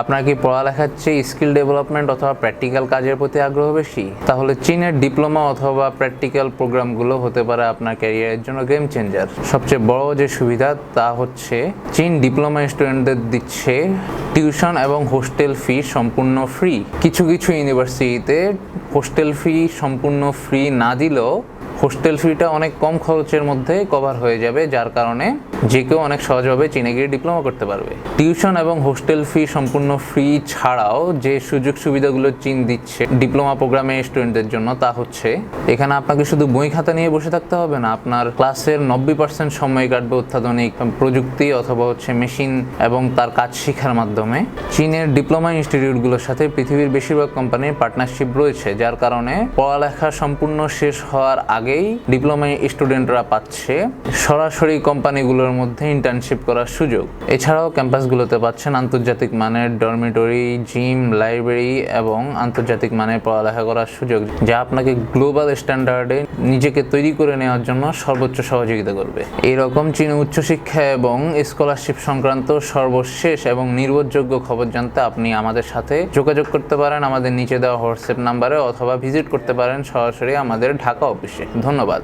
আপনার কি পড়ালেখার চেয়ে স্কিল ডেভেলপমেন্ট অথবা প্র্যাকটিক্যাল কাজের প্রতি আগ্রহ বেশি? তাহলে চীনের ডিপ্লোমা অথবা প্র্যাকটিক্যাল প্রোগ্রামগুলো হতে পারে আপনার ক্যারিয়ারের জন্য গেম চেঞ্জার। সবচেয়ে বড় যে সুবিধা তা হচ্ছে চীন ডিপ্লোমা স্টুডেন্টদের দিচ্ছে টিউশন এবং হোস্টেল ফি সম্পূর্ণ ফ্রি। কিছু কিছু ইউনিভার্সিটিতে হোস্টেল ফি সম্পূর্ণ ফ্রি না দিলেও হোস্টেল ফিটা অনেক কম খরচের মধ্যে কভার হয়ে যাবে, যার কারণে যে কেউ অনেক সহজভাবে চীনে গিয়ে ডিপ্লোমা করতে পারবে। টিউশন এবং হোস্টেল ফি সম্পূর্ণ ফ্রি ছাড়াও যে সুযোগ সুবিধাগুলো চীন দিচ্ছে ডিপ্লোমা প্রোগ্রামে স্টুডেন্টদের জন্য তা হচ্ছে এখানে আপনাকে শুধু বই খাতা নিয়ে বসে থাকতে হবে না, আপনার ক্লাসের 90% সময় কাটবে অত্যাধুনিক প্রযুক্তি অথবা মেশিন এবং তার কাজ শেখার মাধ্যমে। চীনের ডিপ্লোমা ইনস্টিটিউটগুলোর সাথে পৃথিবীর বেশিরভাগ কোম্পানির পার্টনারশিপ রয়েছে, যার কারণে পড়ালেখা সম্পূর্ণ শেষ হওয়ার আগেই ডিপ্লোমা স্টুডেন্টরা পাচ্ছে সরাসরি কোম্পানিগুলোর মধ্যে ইন্টার্নশিপ করার সুযোগ। এছাড়াও ক্যাম্পাসগুলোতে পাচ্ছেন আন্তর্জাতিক মানের ডরমিটরি, জিম, লাইব্রেরি এবং আন্তর্জাতিক মানের পড়ালেখা করার সুযোগ, যা আপনাকে গ্লোবাল স্ট্যান্ডার্ডে নিজেকে তৈরি করে নেওয়ার জন্য সর্বোচ্চ সহযোগিতা করবে। এইরকম চীন উচ্চশিক্ষা এবং স্কলারশিপ সংক্রান্ত সর্বশেষ এবং নির্ভরযোগ্য খবর জানতে আপনি আমাদের সাথে যোগাযোগ করতে পারেন আমাদের নিচে দেওয়া হোয়াটসঅ্যাপ নাম্বারে, অথবা ভিজিট করতে পারেন সরাসরি আমাদের ঢাকা অফিসে। ধন্যবাদ।